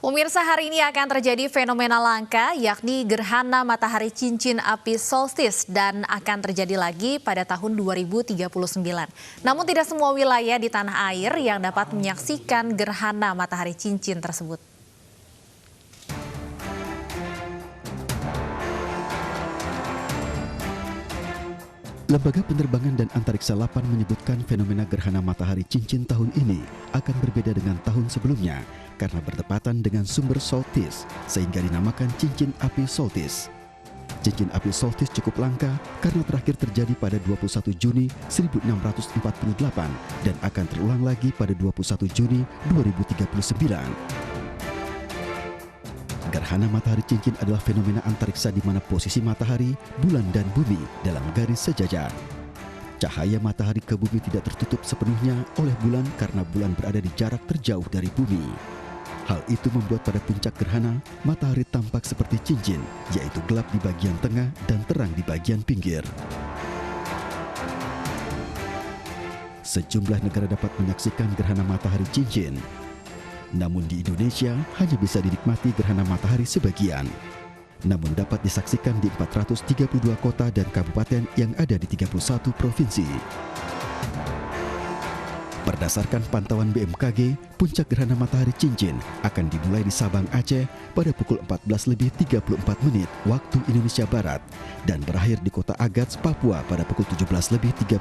Pemirsa, hari ini akan terjadi fenomena langka yakni gerhana matahari cincin api solstice dan akan terjadi lagi pada tahun 2039. Namun tidak semua wilayah di tanah air yang dapat menyaksikan gerhana matahari cincin tersebut. Lembaga Penerbangan dan Antariksa 8 menyebutkan fenomena gerhana matahari cincin tahun ini akan berbeda dengan tahun sebelumnya karena bertepatan dengan sumber solstice sehingga dinamakan cincin api solstice. Cincin api solstice cukup langka karena terakhir terjadi pada 21 Juni 1648 dan akan terulang lagi pada 21 Juni 2039. Gerhana matahari cincin adalah fenomena antariksa di mana posisi matahari, bulan, dan bumi dalam garis sejajar. Cahaya matahari ke bumi tidak tertutup sepenuhnya oleh bulan karena bulan berada di jarak terjauh dari bumi. Hal itu membuat pada puncak gerhana, matahari tampak seperti cincin, yaitu gelap di bagian tengah dan terang di bagian pinggir. Sejumlah negara dapat menyaksikan gerhana matahari cincin. Namun di Indonesia hanya bisa dinikmati gerhana matahari sebagian. Namun dapat disaksikan di 432 kota dan kabupaten yang ada di 31 provinsi. Berdasarkan pantauan BMKG, puncak gerhana matahari cincin akan dimulai di Sabang, Aceh pada pukul 14.34 waktu Indonesia Barat dan berakhir di kota Agats, Papua pada pukul 17.37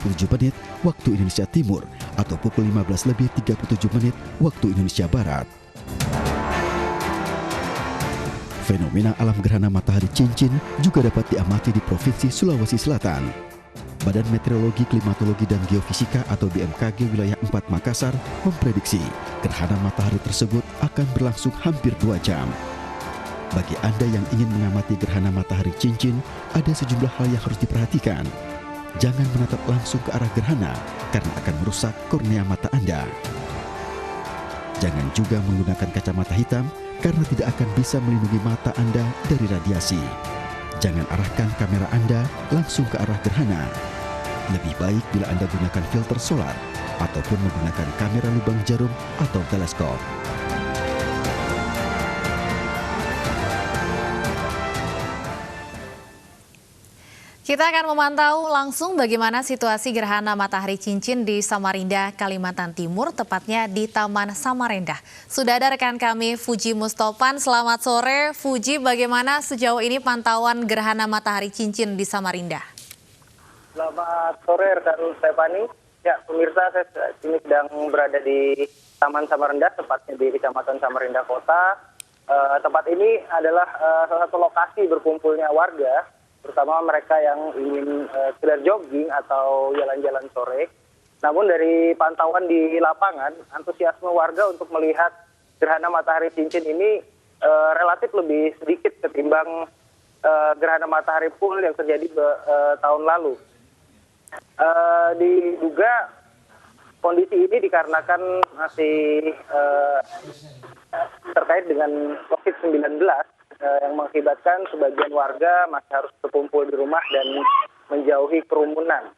waktu Indonesia Timur atau pukul 15.37 waktu Indonesia Barat. Fenomena alam gerhana matahari cincin juga dapat diamati di Provinsi Sulawesi Selatan. Badan Meteorologi, Klimatologi, dan Geofisika atau BMKG wilayah 4 Makassar memprediksi gerhana matahari tersebut akan berlangsung hampir 2 jam. Bagi Anda yang ingin mengamati gerhana matahari cincin, ada sejumlah hal yang harus diperhatikan. Jangan menatap langsung ke arah gerhana karena akan merusak kornea mata Anda. Jangan juga menggunakan kacamata hitam karena tidak akan bisa melindungi mata Anda dari radiasi. Jangan arahkan kamera Anda langsung ke arah gerhana. Lebih baik bila Anda gunakan filter solar ataupun menggunakan kamera lubang jarum atau teleskop. Kita akan memantau langsung bagaimana situasi gerhana matahari cincin di Samarinda, Kalimantan Timur, tepatnya di Taman Samarinda. Sudah ada rekan kami, Fuji Mustofan. Selamat sore, Fuji. Bagaimana sejauh ini pantauan gerhana matahari cincin di Samarinda? Selamat sore, rekan Stefani. Ya, pemirsa, saya ini sedang berada di Taman Samarinda, tepatnya di Kecamatan Samarinda Kota. Tempat ini adalah salah satu lokasi berkumpulnya warga, terutama mereka yang ingin sekedar jogging atau jalan-jalan sore. Namun dari pantauan di lapangan, antusiasme warga untuk melihat gerhana matahari cincin ini relatif lebih sedikit ketimbang gerhana matahari full yang terjadi tahun lalu. Diduga kondisi ini dikarenakan masih terkait dengan COVID-19. Yang mengakibatkan sebagian warga masih harus berkumpul di rumah dan menjauhi kerumunan.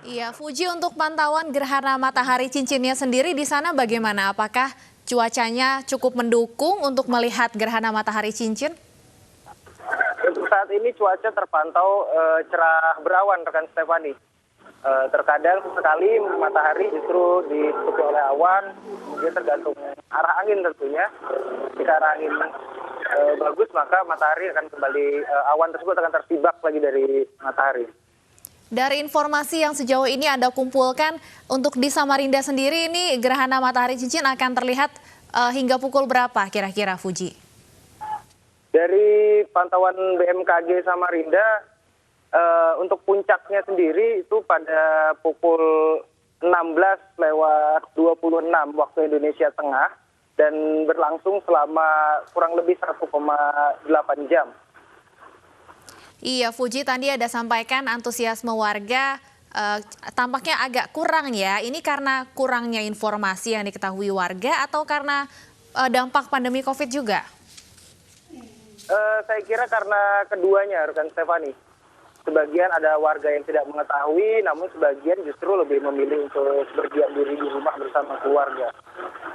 Iya, Fuji, untuk pantauan gerhana matahari cincinnya sendiri di sana bagaimana? Apakah cuacanya cukup mendukung untuk melihat gerhana matahari cincin? Untuk saat ini cuaca terpantau cerah berawan, rekan Stefani. Terkadang sekali matahari justru ditutupi oleh awan, dia tergantung arah angin tentunya. Jika arah angin bagus, maka matahari akan kembali, awan tersebut akan tersibak lagi dari matahari. Dari informasi yang sejauh ini Anda kumpulkan, untuk di Samarinda sendiri ini gerhana matahari cincin akan terlihat hingga pukul berapa kira-kira, Fuji? Dari pantauan BMKG Samarinda, untuk puncaknya sendiri itu pada pukul 16:26 waktu Indonesia Tengah dan berlangsung selama kurang lebih 1,8 jam. Iya, Fuji, tadi ada sampaikan antusiasme warga tampaknya agak kurang ya. Ini karena kurangnya informasi yang diketahui warga atau karena dampak pandemi COVID juga? Saya kira karena keduanya, rekan Stefani. sebagian ada warga yang tidak mengetahui, namun sebagian justru lebih memilih untuk berdiam diri di rumah bersama keluarga.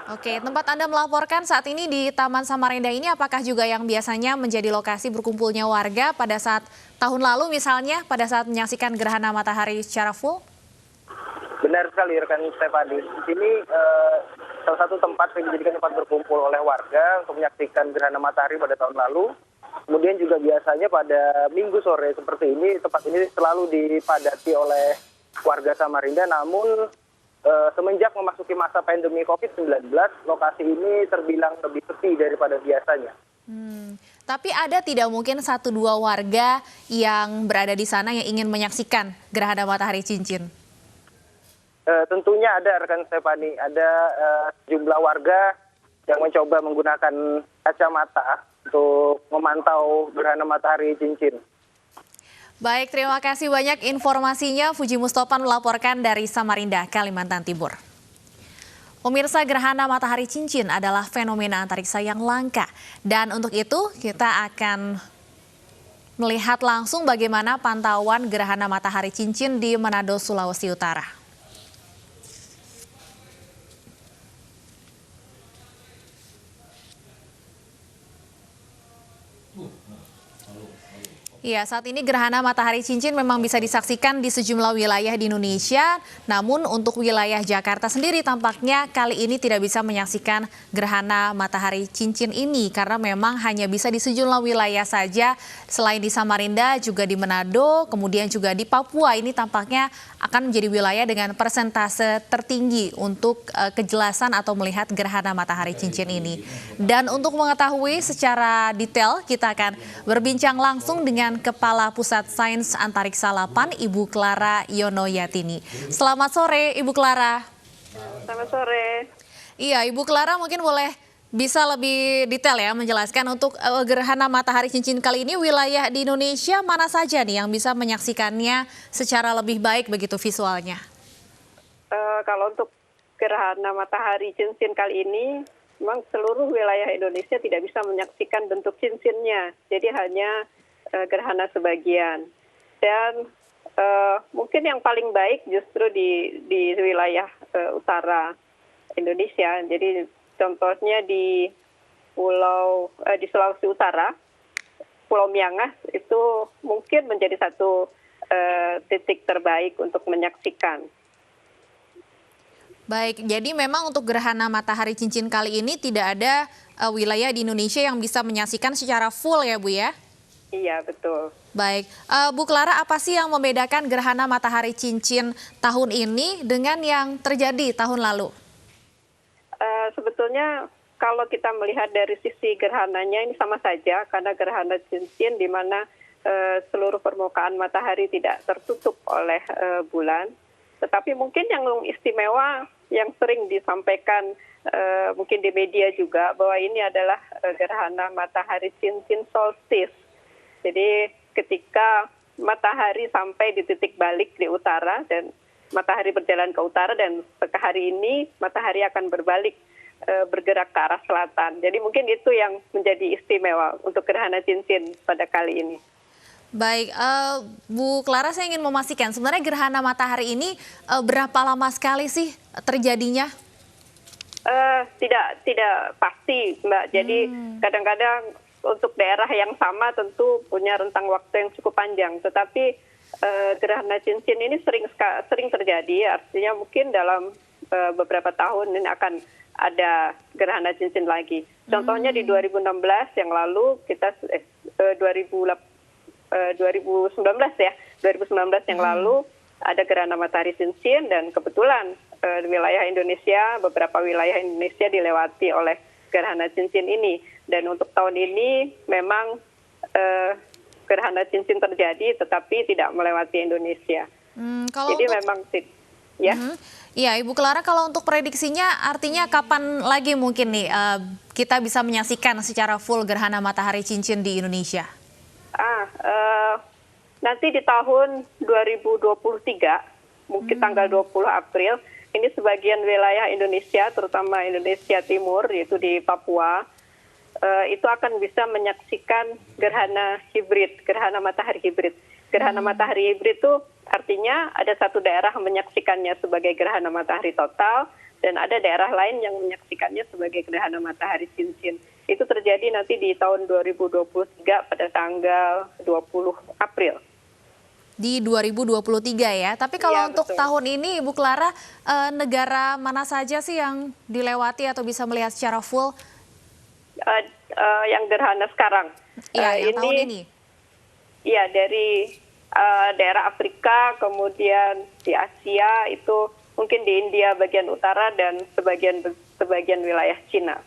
Oke, tempat Anda melaporkan saat ini di Taman Samarinda ini apakah juga yang biasanya menjadi lokasi berkumpulnya warga pada saat tahun lalu misalnya pada saat menyaksikan gerhana matahari secara full? Benar sekali rekan Stefani. Di sini salah satu tempat yang dijadikan tempat berkumpul oleh warga untuk menyaksikan gerhana matahari pada tahun lalu. Kemudian juga biasanya pada minggu sore seperti ini, tempat ini selalu dipadati oleh warga Samarinda. Namun semenjak memasuki masa pandemi COVID-19, lokasi ini terbilang lebih sepi daripada biasanya. Tapi ada tidak mungkin 1-2 warga yang berada di sana yang ingin menyaksikan gerhana matahari cincin? Tentunya ada rekan Stefani, ada sejumlah warga yang mencoba menggunakan kacamata untuk memantau gerhana matahari cincin. Baik, terima kasih banyak informasinya. Fuji Mustopan melaporkan dari Samarinda, Kalimantan Timur. Pemirsa, gerhana matahari cincin adalah fenomena antariksa yang langka. Dan untuk itu kita akan melihat langsung bagaimana pantauan gerhana matahari cincin di Manado, Sulawesi Utara. Ya, saat ini gerhana matahari cincin memang bisa disaksikan di sejumlah wilayah di Indonesia. Namun untuk wilayah Jakarta sendiri tampaknya kali ini tidak bisa menyaksikan gerhana matahari cincin ini. Karena memang hanya bisa di sejumlah wilayah saja. Selain di Samarinda juga di Manado, kemudian juga di Papua. Ini tampaknya akan menjadi wilayah dengan persentase tertinggi untuk kejelasan atau melihat gerhana matahari cincin ini. Dan untuk mengetahui secara detail kita akan berbincang langsung dengan Kepala Pusat Sains Antariksa 8, Ibu Clara Yonoyatini. Selamat sore, Ibu Clara. Selamat sore. Iya, Ibu Clara mungkin boleh bisa lebih detail ya menjelaskan untuk gerhana matahari cincin kali ini wilayah di Indonesia mana saja nih yang bisa menyaksikannya secara lebih baik begitu visualnya? Kalau untuk gerhana matahari cincin kali ini, memang seluruh wilayah Indonesia tidak bisa menyaksikan bentuk cincinnya. Jadi hanya gerhana sebagian. Dan mungkin yang paling baik justru di wilayah utara Indonesia. Jadi contohnya di di Sulawesi Utara, Pulau Miangas itu mungkin menjadi satu titik terbaik untuk menyaksikan. Baik, jadi memang untuk gerhana matahari cincin kali ini tidak ada wilayah di Indonesia yang bisa menyaksikan secara full ya Bu ya? Iya, betul. Baik, Bu Clara, apa sih yang membedakan gerhana matahari cincin tahun ini dengan yang terjadi tahun lalu? Sebetulnya kalau kita melihat dari sisi gerhananya ini sama saja, karena gerhana cincin di mana seluruh permukaan matahari tidak tertutup oleh bulan. Tetapi mungkin yang istimewa yang sering disampaikan mungkin di media juga bahwa ini adalah gerhana matahari cincin solstice. Jadi ketika matahari sampai di titik balik di utara dan matahari berjalan ke utara dan hari ini matahari akan berbalik bergerak ke arah selatan. Jadi mungkin itu yang menjadi istimewa untuk gerhana cincin pada kali ini. Baik, Bu Clara, saya ingin memastikan sebenarnya gerhana matahari ini berapa lama sekali sih terjadinya? Tidak pasti, Mbak. Jadi kadang-kadang untuk daerah yang sama tentu punya rentang waktu yang cukup panjang. Tetapi gerhana cincin ini sering terjadi, artinya mungkin dalam beberapa tahun ini akan ada gerhana cincin lagi. Contohnya di 2016 yang lalu kita 2019 yang lalu ada gerhana matahari cincin dan kebetulan wilayah Indonesia, beberapa wilayah Indonesia dilewati oleh gerhana cincin ini. Dan untuk tahun ini memang gerhana cincin terjadi tetapi tidak melewati Indonesia. Jadi memang ya. Iya, Ibu Clara, kalau untuk prediksinya artinya kapan lagi mungkin nih kita bisa menyaksikan secara full gerhana matahari cincin di Indonesia? Nanti di tahun 2023, mungkin tanggal 20 April, ini sebagian wilayah Indonesia, terutama Indonesia Timur, yaitu di Papua, itu akan bisa menyaksikan gerhana hibrid, gerhana matahari hibrid. Gerhana matahari hibrid itu artinya ada satu daerah menyaksikannya sebagai gerhana matahari total dan ada daerah lain yang menyaksikannya sebagai gerhana matahari cincin. Itu terjadi nanti di tahun 2023 pada tanggal 20 April. Di 2023 ya. Tapi kalau Iya, untuk betul. tahun ini Ibu Clara, negara mana saja sih yang dilewati atau bisa melihat secara full? Yang gerhana sekarang. Iya, yang tahun ini. Iya, dari daerah Afrika, kemudian di Asia, itu mungkin di India bagian utara dan sebagian wilayah Cina.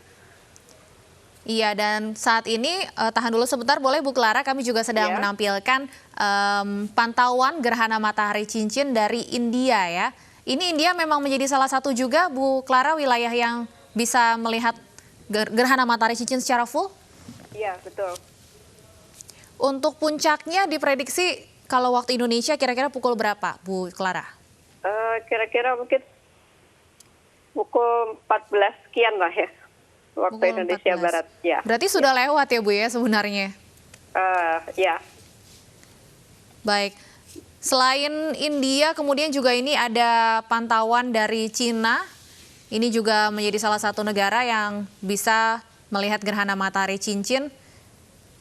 Iya, dan saat ini tahan dulu sebentar boleh Bu Clara, kami juga sedang Iya. menampilkan pantauan gerhana matahari cincin dari India ya. Ini India memang menjadi salah satu juga Bu Clara wilayah yang bisa melihat gerhana matahari cincin secara full. Iya, betul. Untuk puncaknya diprediksi kalau waktu Indonesia kira-kira pukul berapa Bu Clara? Kira-kira mungkin pukul 14 sekian lah ya, waktu Pukul Indonesia 14. Barat. Ya, Berarti sudah lewat ya Bu ya sebenarnya. ya. Baik. Selain India, kemudian juga ini ada pantauan dari Cina. Ini juga menjadi salah satu negara yang bisa melihat gerhana matahari cincin.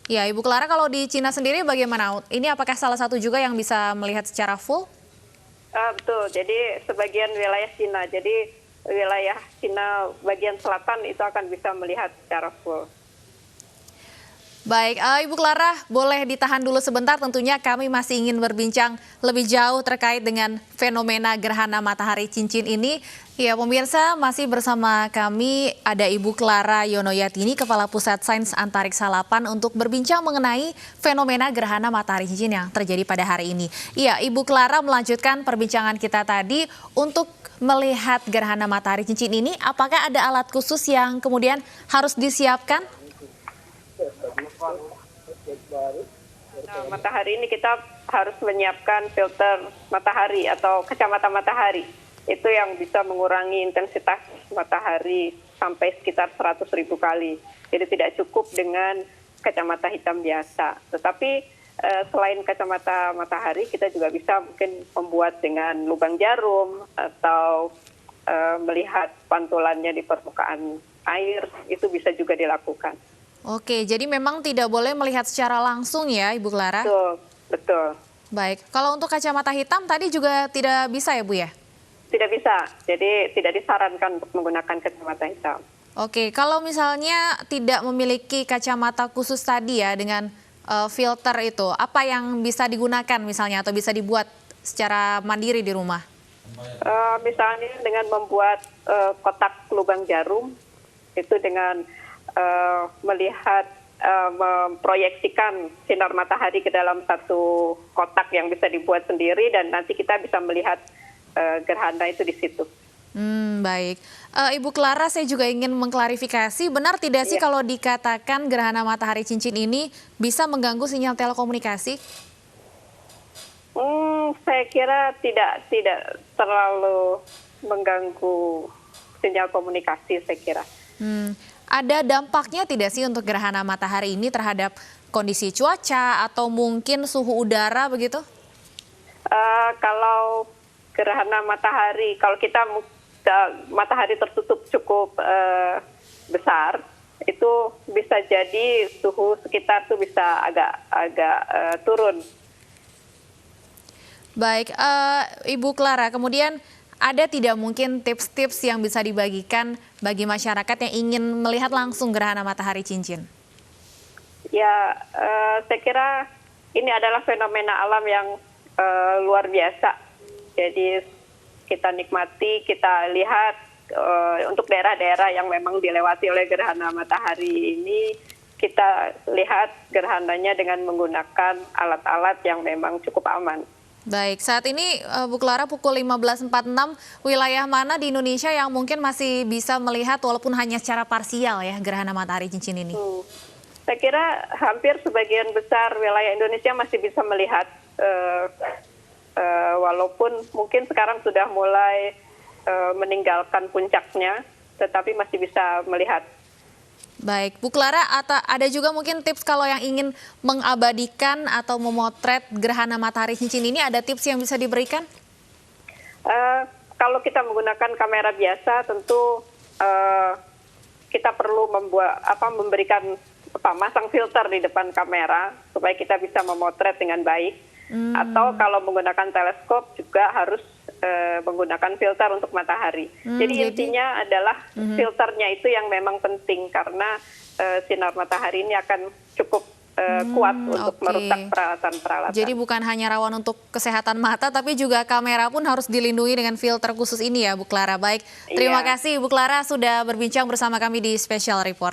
Ya, Ibu Clara, kalau di Cina sendiri bagaimana? Ini apakah salah satu juga yang bisa melihat secara full? Betul, jadi sebagian wilayah Cina, jadi wilayah Cina bagian selatan itu akan bisa melihat secara full. Baik, Ibu Clara, boleh ditahan dulu sebentar. Tentunya kami masih ingin berbincang lebih jauh terkait dengan fenomena gerhana matahari cincin ini. Ya, pemirsa, masih bersama kami ada Ibu Clara Yonoyatini, Kepala Pusat Sains Antariksa 8, untuk berbincang mengenai fenomena gerhana matahari cincin yang terjadi pada hari ini. Iya, Ibu Clara melanjutkan perbincangan kita tadi. Untuk melihat gerhana matahari cincin ini, apakah ada alat khusus yang kemudian harus disiapkan? Nah, matahari ini kita harus menyiapkan filter matahari atau kacamata matahari. Itu yang bisa mengurangi intensitas matahari sampai sekitar 100.000 kali. Jadi tidak cukup dengan kacamata hitam biasa. Tetapi selain kacamata matahari, kita juga bisa mungkin membuat dengan lubang jarum atau melihat pantulannya di permukaan air, itu bisa juga dilakukan. Oke, jadi memang tidak boleh melihat secara langsung ya, Ibu Clara? Betul, betul. Baik, kalau untuk kacamata hitam tadi juga tidak bisa ya Bu ya? Tidak bisa, jadi tidak disarankan untuk menggunakan kacamata hitam. Oke, kalau misalnya tidak memiliki kacamata khusus tadi ya dengan filter itu, apa yang bisa digunakan misalnya atau bisa dibuat secara mandiri di rumah? Misalnya dengan membuat kotak lubang jarum, itu dengan melihat memproyeksikan sinar matahari ke dalam satu kotak yang bisa dibuat sendiri dan nanti kita bisa melihat gerhana itu di situ. Baik. Ibu Clara, saya juga ingin mengklarifikasi, benar tidak sih kalau dikatakan gerhana matahari cincin ini bisa mengganggu sinyal telekomunikasi? Saya kira tidak terlalu mengganggu sinyal komunikasi, saya kira. Ada dampaknya tidak sih untuk gerhana matahari ini terhadap kondisi cuaca atau mungkin suhu udara begitu? Kalau gerhana matahari, kalau matahari tertutup cukup besar, itu bisa jadi suhu sekitar tuh bisa agak turun. Baik, Ibu Clara, kemudian ada tidak mungkin tips-tips yang bisa dibagikan bagi masyarakat yang ingin melihat langsung gerhana matahari cincin? Ya, saya kira ini adalah fenomena alam yang luar biasa. Jadi kita nikmati, kita lihat untuk daerah-daerah yang memang dilewati oleh gerhana matahari ini, kita lihat gerhananya dengan menggunakan alat-alat yang memang cukup aman. Baik, saat ini Bu Clara pukul 15.46, wilayah mana di Indonesia yang mungkin masih bisa melihat walaupun hanya secara parsial ya gerhana matahari cincin ini? Saya kira hampir sebagian besar wilayah Indonesia masih bisa melihat, walaupun mungkin sekarang sudah mulai meninggalkan puncaknya, tetapi masih bisa melihat. Baik, Bu Clara, ada juga mungkin tips kalau yang ingin mengabadikan atau memotret gerhana matahari cincin ini, ada tips yang bisa diberikan? Kalau kita menggunakan kamera biasa, tentu kita perlu memberikan masang filter di depan kamera supaya kita bisa memotret dengan baik. Atau kalau menggunakan teleskop juga harus menggunakan filter untuk matahari. Jadi intinya adalah filternya itu yang memang penting karena sinar matahari ini akan cukup kuat untuk merusak peralatan-peralatan. Jadi bukan hanya rawan untuk kesehatan mata, tapi juga kamera pun harus dilindungi dengan filter khusus ini ya, Bu Clara. Baik, terima kasih Bu Clara sudah berbincang bersama kami di Special Report.